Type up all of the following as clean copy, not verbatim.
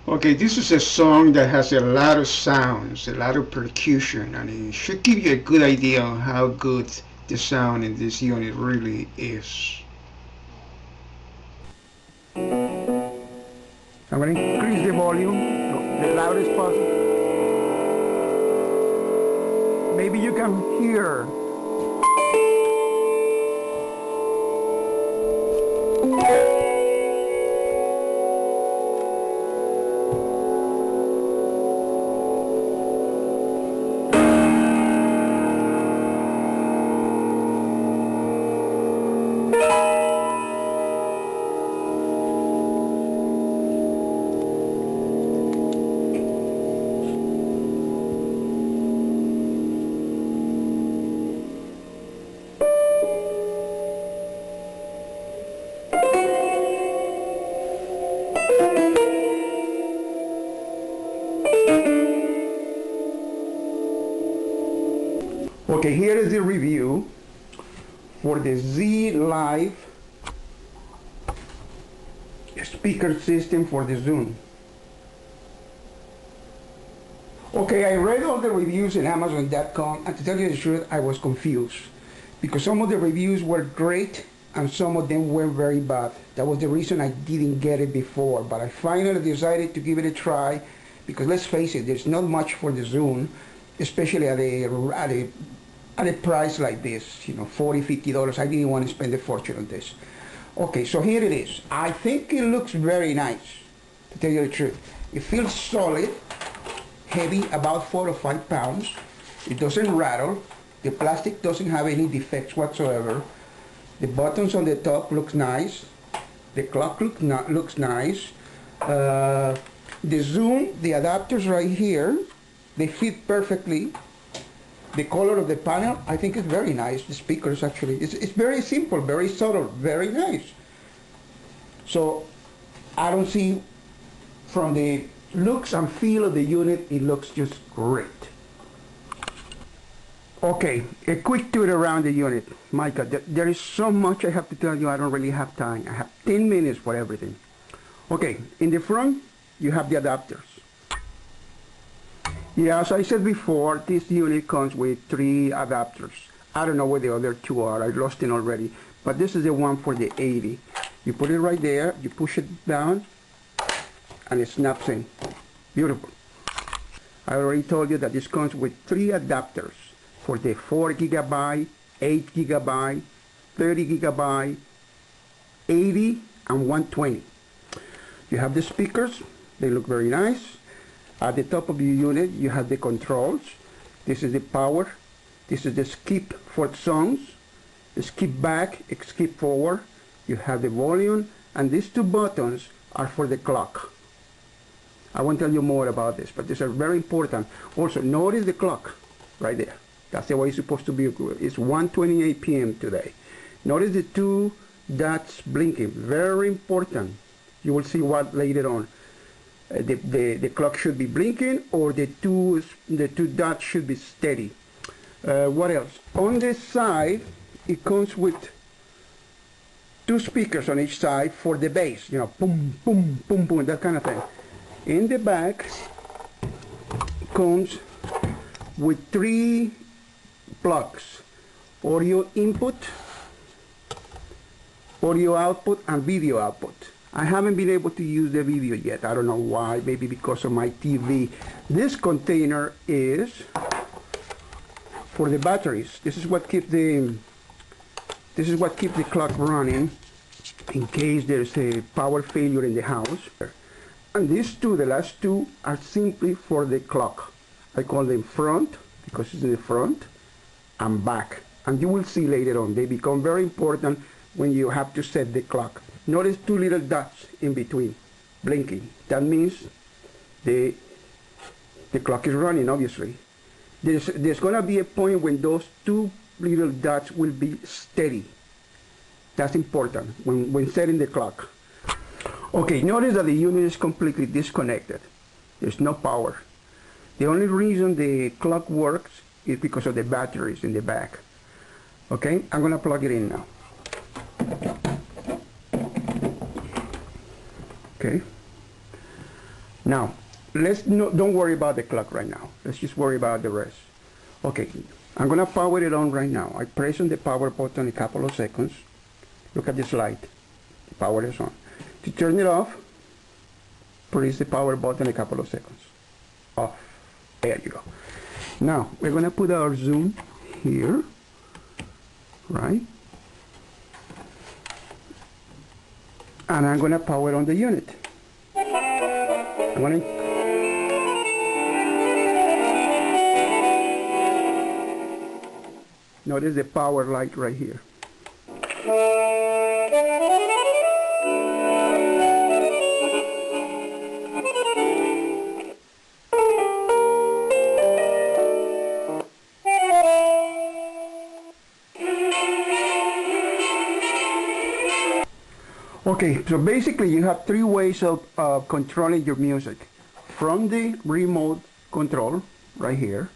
Okay, this is a song that has a lot of sounds, a lot of percussion, and it should give you a good idea on how good the sound in this unit really is. I'm going to increase the volume, the loudest possible. Maybe you can hear. Okay, here is the review for the ZLive speaker system for the Zune. Okay, I read all the reviews in Amazon.com, and to tell you the truth, I was confused because some of the reviews were great and some of them were very bad. That was the reason I didn't get it before, but I finally decided to give it a try because let's face it, there's not much for the Zune, especially at a price like this, you know, $40, $50. I didn't want to spend a fortune on this. Okay, so here it is. I think it looks very nice, to tell you the truth. It feels solid, heavy, about 4 or 5 pounds. It doesn't rattle. The plastic doesn't have any defects whatsoever. The buttons on the top looks nice. The clock looks nice. The Zune, the adapters right here, they fit perfectly. The color of the panel, I think is very nice. The speakers actually, it's very simple, very subtle, very nice. So I don't see, from the looks and feel of the unit, it looks just great. Okay, a quick tour around the unit. Micah, there is so much I have to tell you, I don't really have time. I have 10 minutes for everything. Okay, in the front, you have the adapters. Yeah, as I said before, this unit comes with 3 adapters. I don't know where the other 2 are, I lost it already. But this is the one for the 80. You put it right there, you push it down, and it snaps in. Beautiful. I already told you that this comes with 3 adapters for the 4 gigabyte, 8 gigabyte, 30 gigabyte, 80, and 120. You have the speakers, they look very nice. At the top of the unit, you have the controls. This is the power. This is the skip for songs. The skip back, skip forward. You have the volume, and these 2 buttons are for the clock. I won't tell you more about this, but these are very important. Also, notice the clock right there. That's the way it's supposed to be. It's 1:28 p.m. today. Notice the 2 dots blinking. Very important. You will see what later on. The clock should be blinking, or the two dots should be steady. What else? On this side, it comes with 2 speakers on each side for the bass, you know, boom, boom, boom, boom, that kind of thing. In the back, comes with 3 plugs: audio input, audio output, and video output. I haven't been able to use the video yet. I don't know why, maybe because of my TV. This container is for the batteries. This is what keeps the clock running in case there's a power failure in the house. And these 2, the last 2, are simply for the clock. I call them front because it's in the front, and back. And you will see later on, they become very important when you have to set the clock. Notice 2 little dots in between, blinking. That means the clock is running, obviously. There's going to be a point when those 2 little dots will be steady. That's important when setting the clock. Okay, notice that the unit is completely disconnected. There's no power. The only reason the clock works is because of the batteries in the back. Okay, I'm going to plug it in now. Okay, Now, don't worry about the clock right now. Let's just worry about the rest. Okay, I'm gonna power it on right now. I press on the power button a couple of seconds. Look at this light. The power is on. To turn it off, press the power button a couple of seconds. Off. There you go. Now, we're gonna put our Zune here, right? And I'm gonna power on the unit. I'm gonna notice the power light right here. Okay, so basically you have three ways of controlling your music. From the remote control, right here.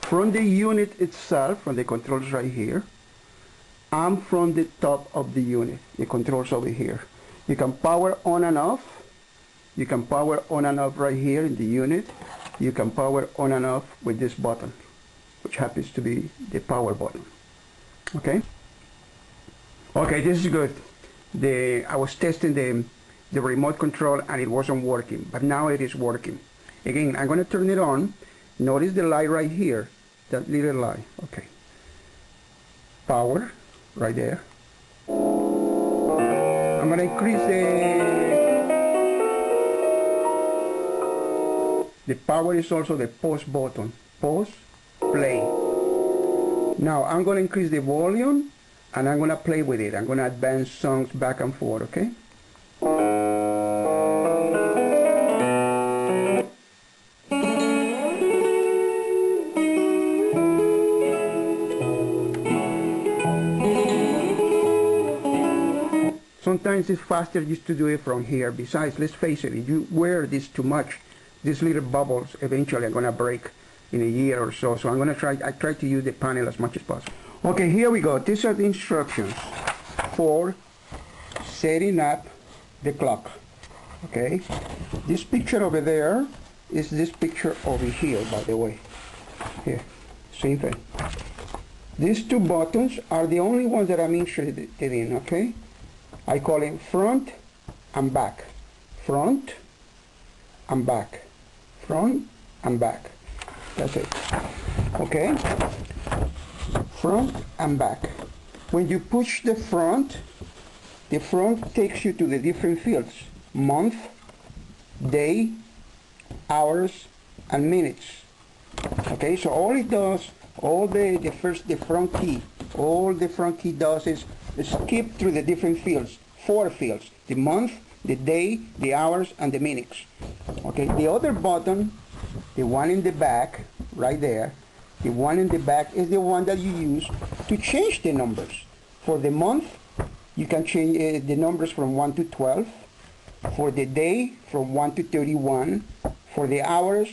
From the unit itself, from the controls right here. And from the top of the unit, the controls over here. You can power on and off. You can power on and off right here in the unit. You can power on and off with this button, which happens to be the power button. Okay? Okay, this is good. I was testing the remote control and it wasn't working, but now it is working. Again, I'm going to turn it on. Notice the light right here, that little light. Okay. Power, right there. I'm going to increase the power is also the pause button. Pause, play. Now I'm going to increase the volume and I'm going to play with it. I'm going to advance songs back and forth, okay? Sometimes it's faster just to do it from here. Besides, let's face it, if you wear this too much, these little bubbles eventually are going to break in a year or so. So I'm going to I try to use the panel as much as possible. Okay, here we go. These are the instructions for setting up the clock. Okay, this picture over there is this picture over here, by the way. Here, same thing. These two buttons are the only ones that I'm interested in, okay? I call it front and back. Front and back. Front and back. That's it. Okay? Front and back. When you push the front takes you to the different fields. Month, day, hours, and minutes. Okay, so all it does, all the front key does is skip through the different fields, 4 fields, the month, the day, the hours, and the minutes. Okay, the other button, the one in the back, right there, the one in the back is the one that you use to change the numbers. For the month, you can change the numbers from 1 to 12. For the day, from 1 to 31. For the hours,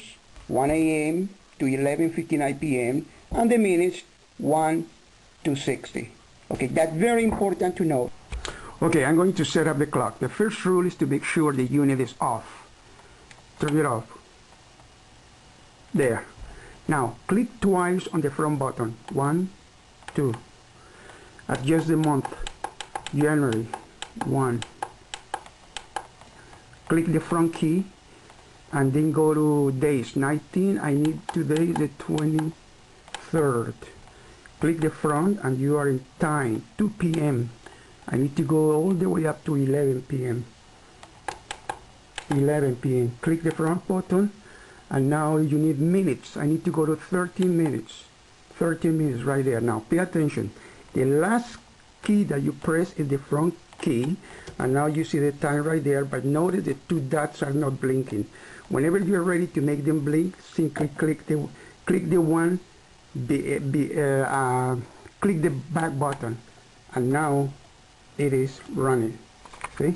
1 a.m. to 11:59 p.m. And the minutes, 1 to 60. Okay, that's very important to know. Okay, I'm going to set up the clock. The first rule is to make sure the unit is off. Turn it off. There. Now, click twice on the front button. 1, 2. Adjust the month. January, 1. Click the front key and then go to days. 19, I need today the 23rd. Click the front and you are in time, 2 p.m. I need to go all the way up to 11 p.m. 11 p.m. Click the front button and now you need minutes. I need to go to 13 minutes. 13 minutes right there. Now pay attention. The last key that you press is the front key and now you see the time right there, but notice the 2 dots are not blinking. Whenever you're ready to make them blink, simply click the one click the back button and now it is running. See?